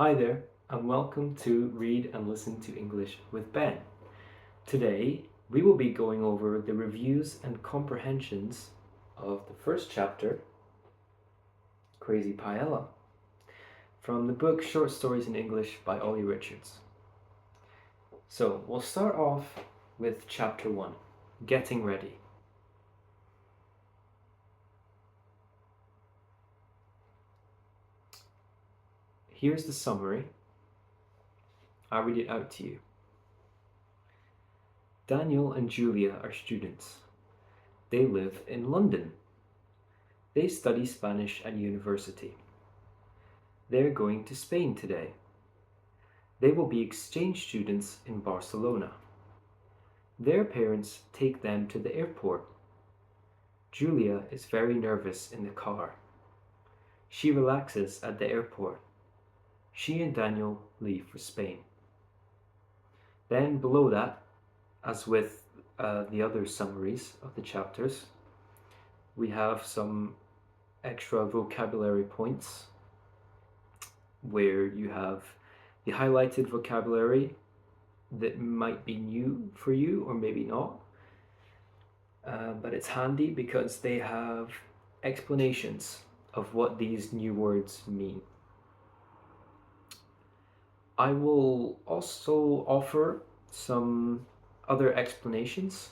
Hi there, and welcome to Read and Listen to English with Ben. Today, we will be going over the reviews and comprehensions of the first chapter, Crazy Paella, from the book Short Stories in English by Olly Richards. So, we'll start off with chapter 1, Getting Ready. Here's the summary. I'll read it out to you. Daniel and Julia are students. They live in London. They study Spanish at university. They're going to Spain today. They will be exchange students in Barcelona. Their parents take them to the airport. Julia is very nervous in the car. She relaxes at the airport. She and Daniel leave for Spain. Then below that, as with the other summaries of the chapters, we have some extra vocabulary points where you have the highlighted vocabulary that might be new for you or maybe not, but it's handy because they have explanations of what these new words mean. I will also offer some other explanations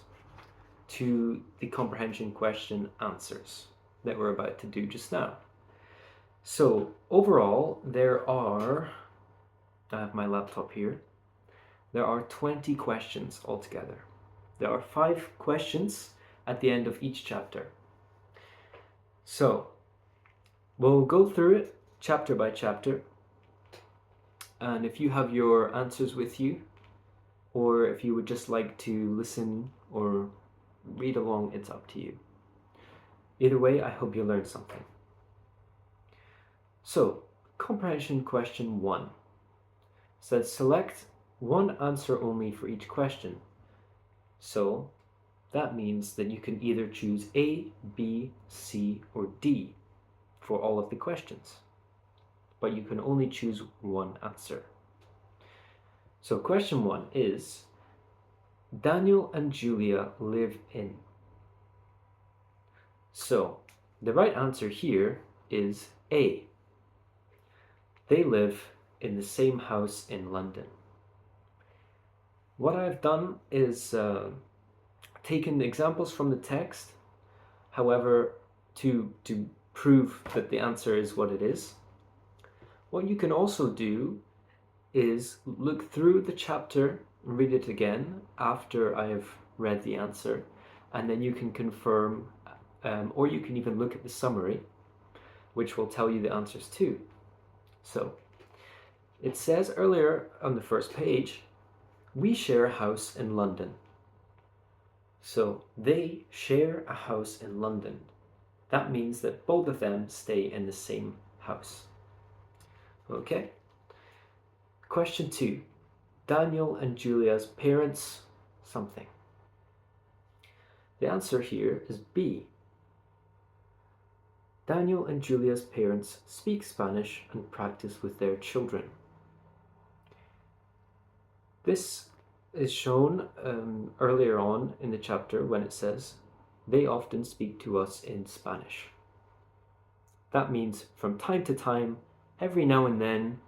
to the comprehension question answers that we're about to do just now. So overall, I have my laptop here, there are 20 questions altogether. There are 5 questions at the end of each chapter. So we'll go through it chapter by chapter, and if you have your answers with you, or if you would just like to listen or read along, it's up to you. Either way, I hope you learned something. So, comprehension question 1 says select one answer only for each question. So, that means that you can either choose A, B, C, or D for all of the questions, but you can only choose one answer. So question 1 is, Daniel and Julia live in. So the right answer here is A. They live in the same house in London. What I've done is taken examples from the text, however, to prove that the answer is what it is. What you can also do is look through the chapter, read it again after I have read the answer, and then you can confirm, or you can even look at the summary, which will tell you the answers too. So, it says earlier on the first page, we share a house in London. So, they share a house in London. That means that both of them stay in the same house. Okay? Question 2. Daniel and Julia's parents something. The answer here is B. Daniel and Julia's parents speak Spanish and practice with their children. This is shown earlier on in the chapter when it says, they often speak to us in Spanish. That means from time to time, every now and then,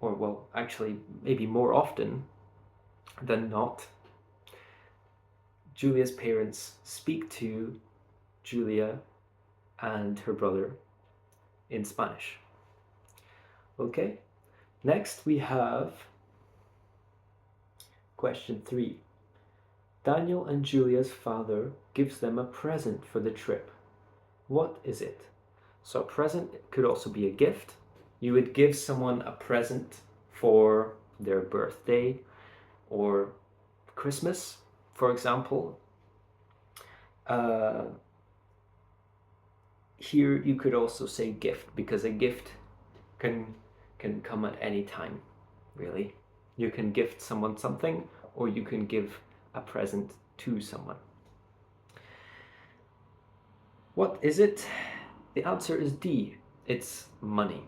or well, actually maybe more often than not, Julia's parents speak to Julia and her brother in Spanish. Okay, next we have question 3. Daniel and Julia's father gives them a present for the trip. What is it? So a present could also be a gift. You would give someone a present for their birthday or Christmas, for example. Here you could also say gift, because a gift can come at any time, really. You can gift someone something, or you can give a present to someone. What is it? The answer is D. It's money.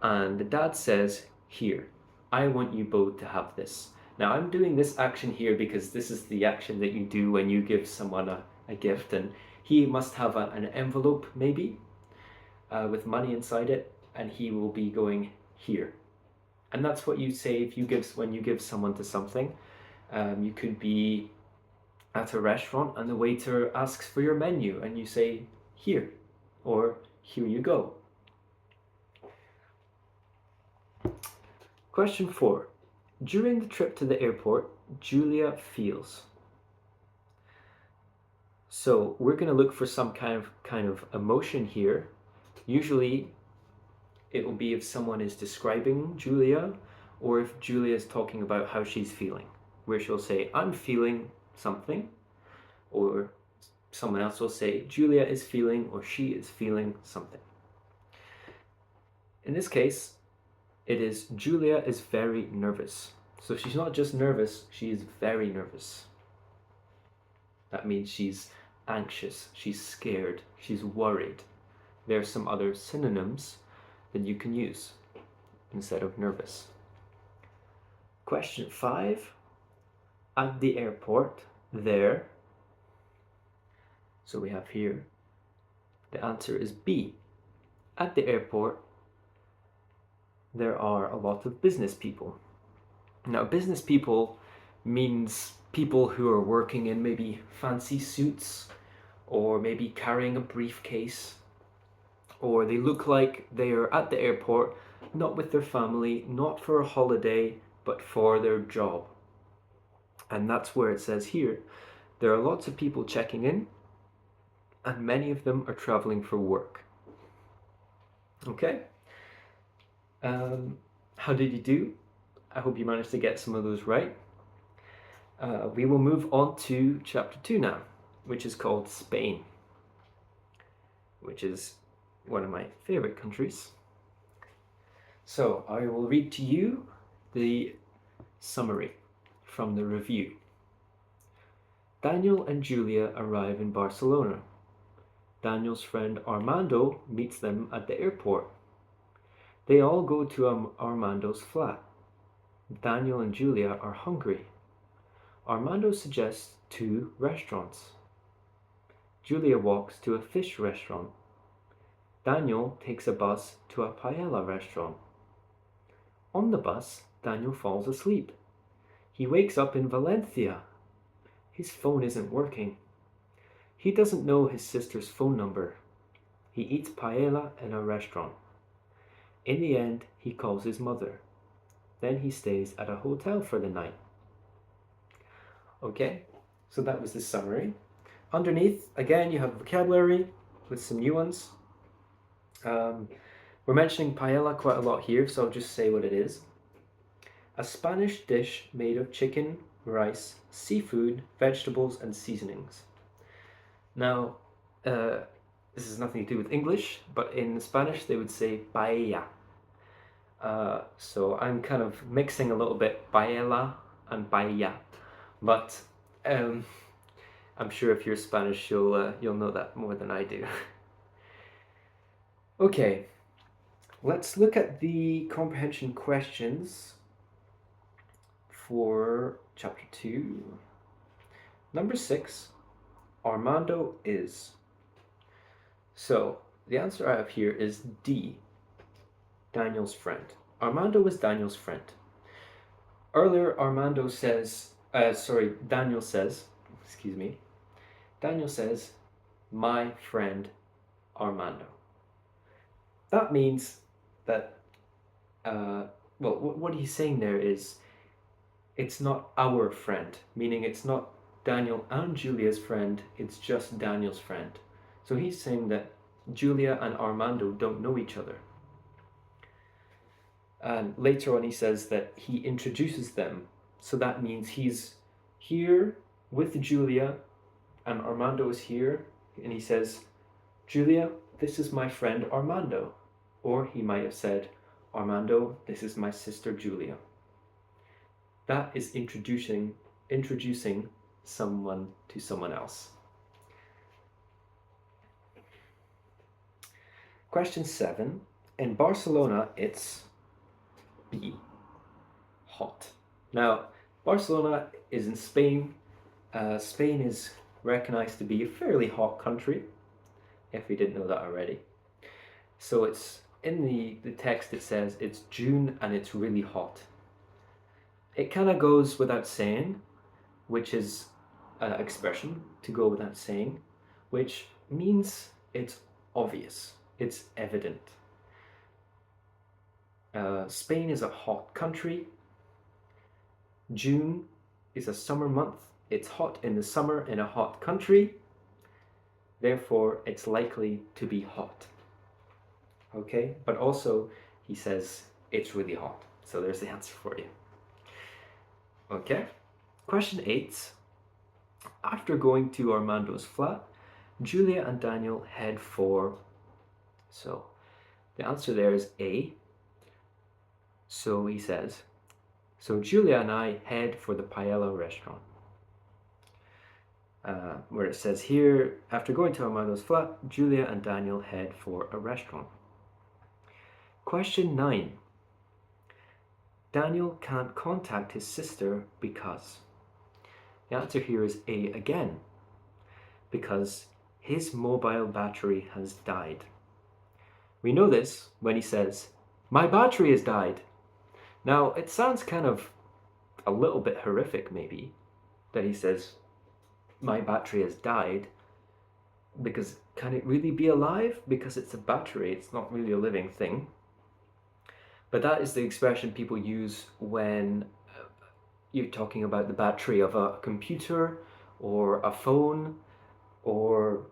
and the dad says, "Here, I want you both to have this." Now, I'm doing this action here because this is the action that you do when you give someone a gift, and he must have an envelope, maybe, with money inside it, and he will be going here. And that's what you say when you give someone to something. You could be at a restaurant and the waiter asks for your menu, and you say, "Here," or "Here you go." Question 4. During the trip to the airport, Julia feels. So we're going to look for some kind of emotion here. Usually it will be if someone is describing Julia, or if Julia is talking about how she's feeling, where she'll say, "I'm feeling something," or someone else will say, "Julia is feeling," or "She is feeling something." In this case, it is Julia is very nervous. So she's not just nervous, she is very nervous. That means she's anxious, she's scared, she's worried. There are some other synonyms that you can use instead of nervous. Question 5. At the airport, there. So we have here, the answer is B. At the airport, there are a lot of business people. Now, business people means people who are working in maybe fancy suits, or maybe carrying a briefcase, or they look like they are at the airport, not with their family, not for a holiday, but for their job. And that's where it says here, there are lots of people checking in, and many of them are traveling for work. Okay? How did you do? I hope you managed to get some of those right. We will move on to chapter 2 now, which is called Spain, which is one of my favorite countries. So I will read to you the summary from the review. Daniel and Julia arrive in Barcelona. Daniel's friend Armando meets them at the airport. They all go to Armando's flat. Daniel and Julia are hungry. Armando suggests 2 restaurants. Julia walks to a fish restaurant. Daniel takes a bus to a paella restaurant. On the bus, Daniel falls asleep. He wakes up in Valencia. His phone isn't working. He doesn't know his sister's phone number. He eats paella in a restaurant. In the end, he calls his mother. Then he stays at a hotel for the night. Okay, so that was the summary. Underneath, again, you have vocabulary with some new ones. We're mentioning paella quite a lot here, so I'll just say what it is. A Spanish dish made of chicken, rice, seafood, vegetables, and seasonings. Now, this has nothing to do with English, but in Spanish they would say paella. So I'm kind of mixing a little bit paella and paella, but I'm sure if you're Spanish you'll know that more than I do. Okay, let's look at the comprehension questions for chapter 2. Number 6, Armando is. So the answer I have here is D, Daniel's friend. Armando was Daniel's friend. Earlier, Daniel says, my friend Armando. That means that, what he's saying there is, it's not our friend, meaning it's not Daniel and Julia's friend, it's just Daniel's friend. So he's saying that Julia and Armando don't know each other. And later on he says that he introduces them. So that means he's here with Julia and Armando is here, and he says, "Julia, this is my friend Armando." Or he might have said, "Armando, this is my sister Julia." That is introducing someone to someone else. Question 7. In Barcelona, it's B, hot. Now, Barcelona is in Spain. Spain is recognized to be a fairly hot country, if we didn't know that already. So it's in the text it says it's June and it's really hot. It kind of goes without saying, which is an expression, to go without saying, which means it's obvious, it's evident. Spain is a hot country. June is a summer month. It's hot in the summer in a hot country. Therefore, it's likely to be hot. Okay, but also he says it's really hot. So there's the answer for you. Okay, question 8. After going to Armando's flat, Julia and Daniel head for... So the answer there is A. So he says, so Julia and I head for the Paella restaurant. Where it says here, after going to Armando's flat, Julia and Daniel head for a restaurant. Question 9. Daniel can't contact his sister because... The answer here is A again. Because his mobile battery has died. We know this when he says, my battery has died. Now, it sounds kind of a little bit horrific, maybe, that he says, my battery has died, because can it really be alive? Because it's a battery, it's not really a living thing. But that is the expression people use when you're talking about the battery of a computer or a phone or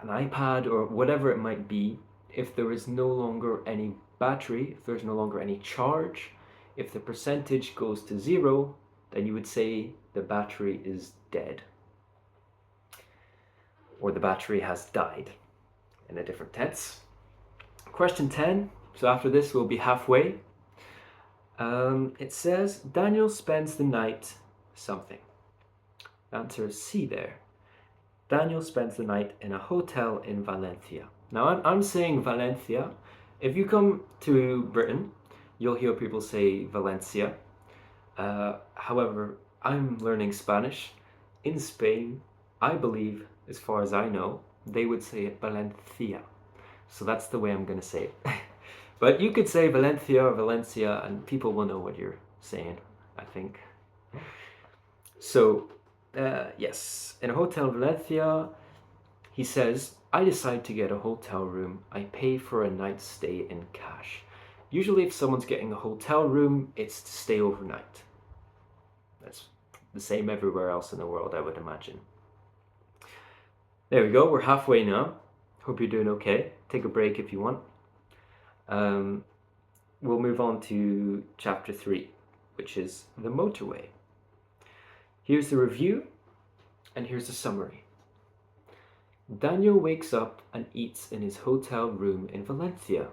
an iPad or whatever it might be. If there is no longer any battery, if there's no longer any charge, if the percentage goes to 0, then you would say the battery is dead. Or the battery has died in a different tense. Question 10. So after this, we'll be halfway. It says, Daniel spends the night something. Answer is C there. Daniel spends the night in a hotel in Valencia. Now, I'm saying Valencia. If you come to Britain, you'll hear people say Valencia. However, I'm learning Spanish. In Spain, I believe, as far as I know, they would say it Valencia. So that's the way I'm going to say it. But you could say Valencia or Valencia and people will know what you're saying, I think. So, yes, in a hotel in Valencia, he says, I decide to get a hotel room. I pay for a night's stay in cash. Usually if someone's getting a hotel room, it's to stay overnight. That's the same everywhere else in the world, I would imagine. There we go, we're halfway now. Hope you're doing okay. Take a break if you want. We'll move on to chapter 3, which is the motorway. Here's the review, and here's the summary. Daniel wakes up and eats in his hotel room in Valencia.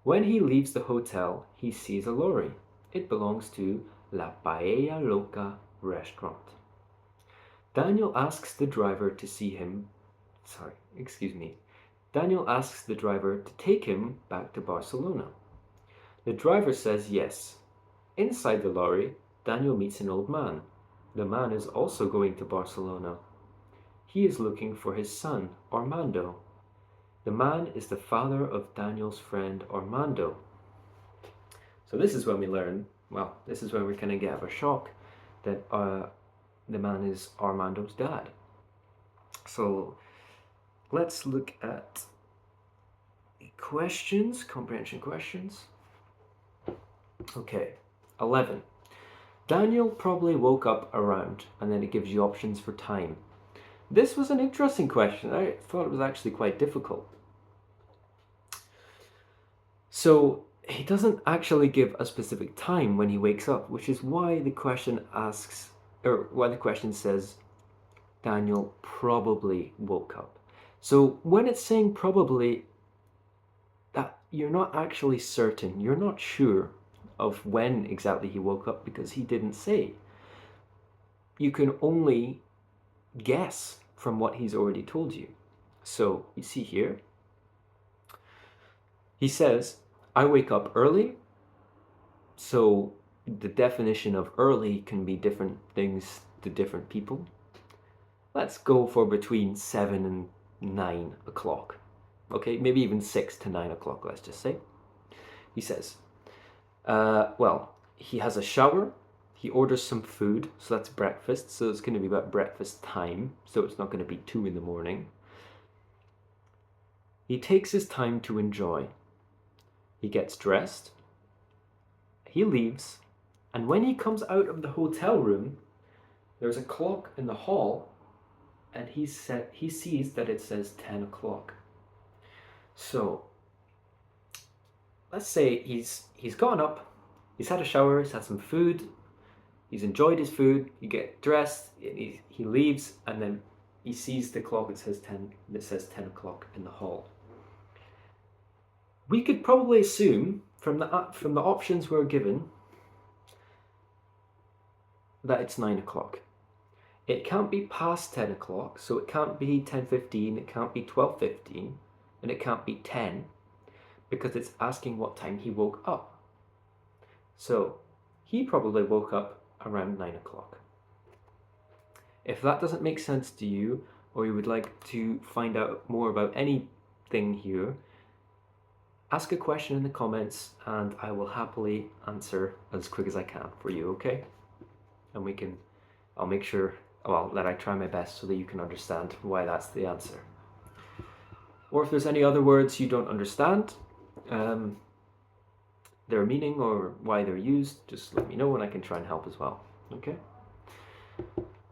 When he leaves the hotel, he sees a lorry. It belongs to La Paella Loca restaurant. Daniel asks the driver to Daniel asks the driver to take him back to Barcelona. The driver says yes. Inside the lorry, Daniel meets an old man. The man is also going to Barcelona. He is looking for his son, Armando. The man is the father of Daniel's friend, Armando. So this is when we learn, this is when we kind of get a shock that the man is Armando's dad. So let's look at questions, comprehension questions. Okay, 11. Daniel probably woke up around, and then it gives you options for time. This was an interesting question. I thought it was actually quite difficult. So he doesn't actually give a specific time when he wakes up, which is why the question says Daniel probably woke up. So when it's saying probably, that you're not actually certain, you're not sure of when exactly he woke up because he didn't say. You can only guess from what he's already told you. So you see here, He says, I wake up early. So the definition of early can be different things to different people. Let's go for between 7 and 9 o'clock. Okay, maybe even 6 to 9 o'clock, let's just say. He says, well, he has a shower, he orders some food, so that's breakfast, so it's going to be about breakfast time, so it's not going to be 2 in the morning. He takes his time to enjoy. He gets dressed, he leaves, and when he comes out of the hotel room, there's a clock in the hall, and he sees that it says 10 o'clock. So, let's say he's gotten up, he's had a shower, he's had some food, he's enjoyed his food, he gets dressed, he leaves, and then he sees the clock that says 10 o'clock in the hall. We could probably assume from the options we're given that it's 9 o'clock. It can't be past 10 o'clock, so it can't be 10:15, it can't be 12:15, and it can't be 10, because it's asking what time he woke up. So he probably woke up around 9 o'clock. If that doesn't make sense to you, or you would like to find out more about anything here, ask a question in the comments and I will happily answer as quick as I can for you, okay? And I'll make sure, that I try my best so that you can understand why that's the answer. Or if there's any other words you don't understand, their meaning or why they're used, just let me know and I can try and help as well, okay?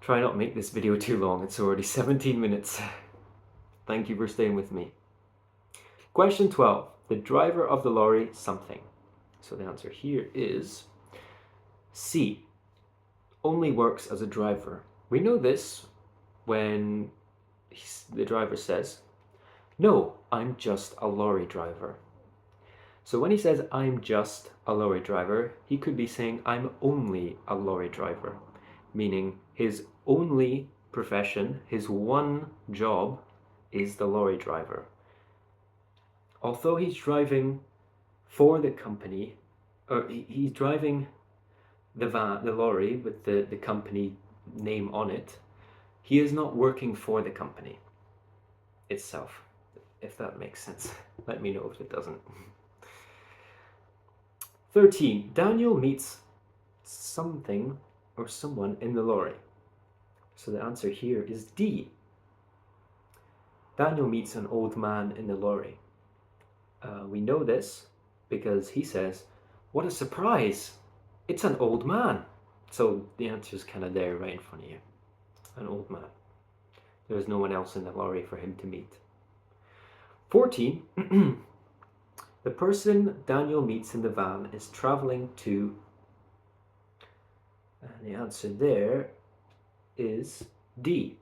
Try not to make this video too long, it's already 17 minutes. Thank you for staying with me. Question 12, the driver of the lorry something. So the answer here is C, only works as a driver. We know this when the driver says, no, I'm just a lorry driver. So when he says, I'm just a lorry driver, he could be saying, I'm only a lorry driver, meaning his only profession, his one job is the lorry driver. Although he's driving for the company, or he's driving the lorry with the company name on it, he is not working for the company itself, if that makes sense. Let me know if it doesn't. 13. Daniel meets something or someone in the lorry. So the answer here is D. Daniel meets an old man in the lorry. We know this because he says, what a surprise! It's an old man. So the answer is kind of there right in front of you. An old man. There's no one else in the lorry for him to meet. 14. The person Daniel meets in the van is traveling to, and the answer there is D.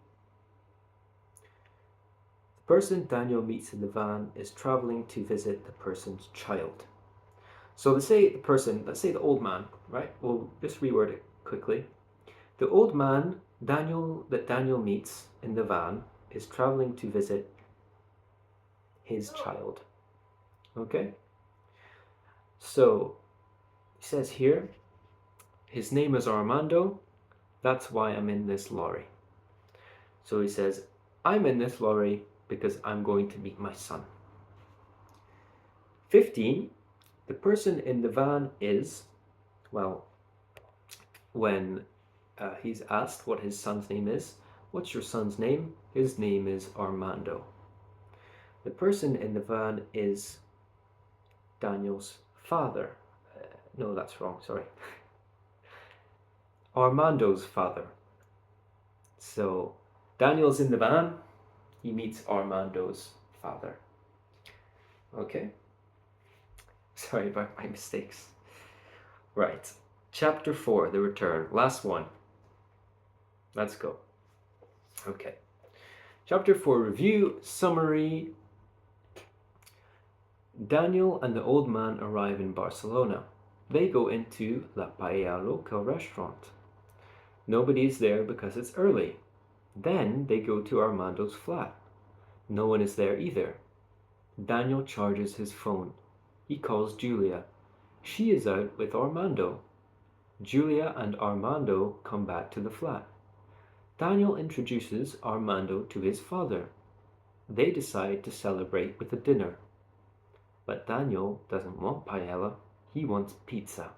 The person Daniel meets in the van is traveling to visit the person's child. So let's say the old man, right? We'll just reword it quickly. The old man that Daniel meets in the van is traveling to visit his child. Okay? So, he says here, his name is Armando, that's why I'm in this lorry. So he says, I'm in this lorry because I'm going to meet my son. 15, the person in the van is, when he's asked what his son's name is, what's your son's name? His name is Armando. The person in the van is Daniel's father. No, that's wrong, sorry. Armando's father. So, Daniel's in the van, he meets Armando's father. Okay? Sorry about my mistakes. Right. Chapter 4, the return. Last one. Let's go. Okay. Chapter 4, review, summary. Daniel and the old man arrive in Barcelona. They go into La Paella local restaurant. Nobody is there because it's early. Then they go to Armando's flat. No one is there either. Daniel charges his phone. He calls Julia. She is out with Armando. Julia and Armando come back to the flat. Daniel introduces Armando to his father. They decide to celebrate with a dinner. But Daniel doesn't want paella, he wants pizza.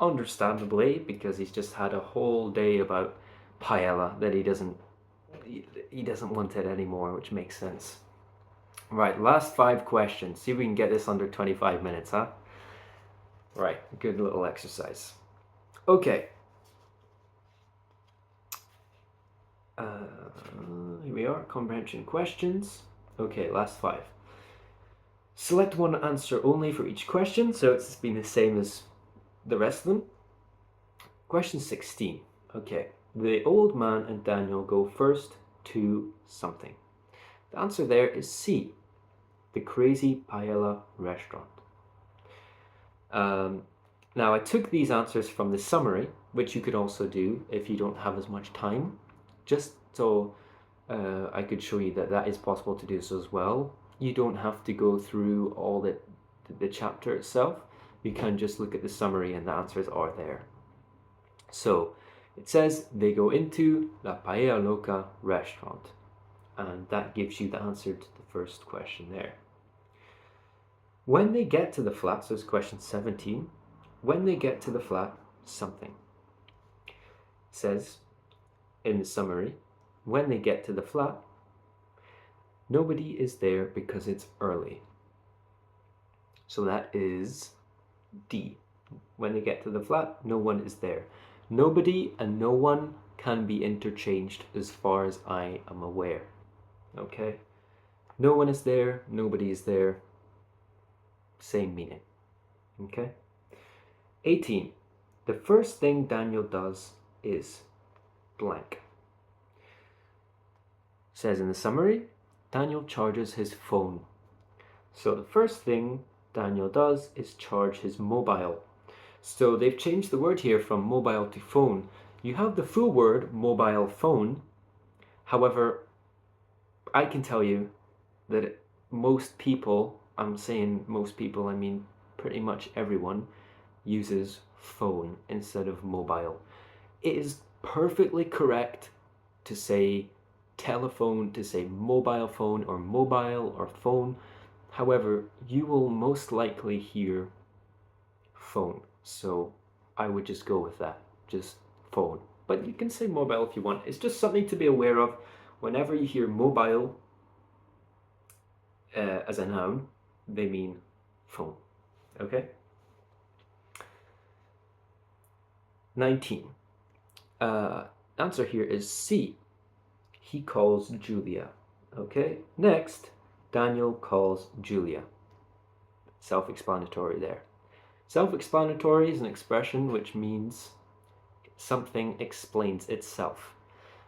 Understandably, because he's just had a whole day about paella that he doesn't want it anymore, which makes sense. Right, last 5 questions. See if we can get this under 25 minutes, huh? Right, good little exercise. Okay. Here we are, comprehension questions. Okay, last 5. Select one answer only for each question, so it's been the same as the rest of them. Question 16. Okay, the old man and Daniel go first to something. The answer there is C, the Crazy Paella restaurant. Now, I took these answers from the summary, which you could also do if you don't have as much time, just so I could show you that that is possible to do so as well. You don't have to go through all the chapter itself. You can just look at the summary and the answers are there. So it says they go into La Paella Loca restaurant, and that gives you the answer to the first question there. When they get to the flat, so it's question 17, when they get to the flat, something. It says in the summary, when they get to the flat, nobody is there because it's early. So that is D. When they get to the flat, no one is there. Nobody and no one can be interchanged as far as I am aware. Okay? No one is there, nobody is there. Same meaning. Okay? 18. The first thing Daniel does is blank. Says in the summary, Daniel charges his phone. So the first thing Daniel does is charge his mobile. So they've changed the word here from mobile to phone. You have the full word mobile phone. However, I can tell you that most people, I'm saying most people, I mean pretty much everyone, uses phone instead of mobile. It is perfectly correct to say telephone, to say mobile phone or mobile or phone. However, you will most likely hear phone. So I would just go with that, just phone. But you can say mobile if you want. It's just something to be aware of. Whenever you hear mobile as a noun, they mean phone. Okay? 19. Answer here is C. He calls Julia. Okay? Next, Daniel calls Julia. Self-explanatory there. Self-explanatory is an expression which means something explains itself.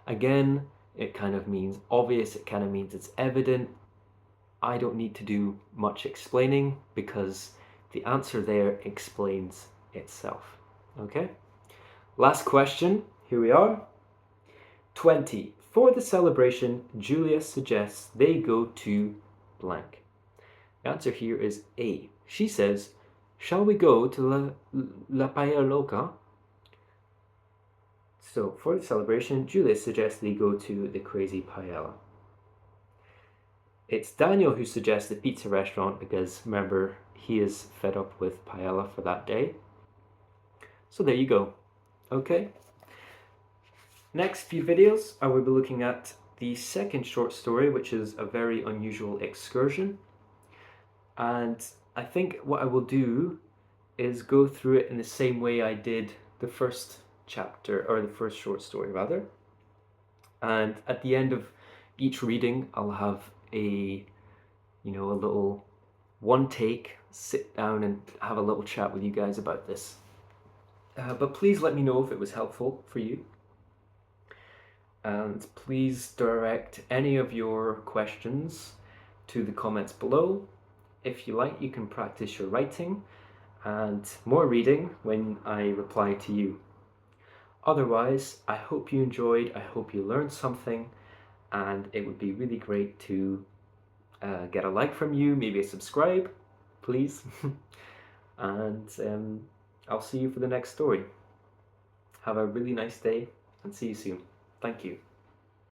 Again, it kind of means obvious, it kind of means it's evident. I don't need to do much explaining because the answer there explains itself. Okay? Last question, here we are. 20. For the celebration, Julia suggests they go to blank. The answer here is A. She says, shall we go to La Paella Loca? So for the celebration, Julia suggests they go to the Crazy Paella. It's Daniel who suggests the pizza restaurant because, remember, he is fed up with paella for that day. So there you go. Okay? Next few videos, I will be looking at the second short story, which is a very unusual excursion. And I think what I will do is go through it in the same way I did the first chapter, or the first short story rather. And at the end of each reading, I'll have a little one take, sit down and have a little chat with you guys about this. But please let me know if it was helpful for you. And please direct any of your questions to the comments below. If you like, you can practice your writing and more reading when I reply to you. Otherwise, I hope you enjoyed, I hope you learned something, and it would be really great to get a like from you, maybe a subscribe. please. And I'll see you for the next story. Have a really nice day and see you soon. Thank you.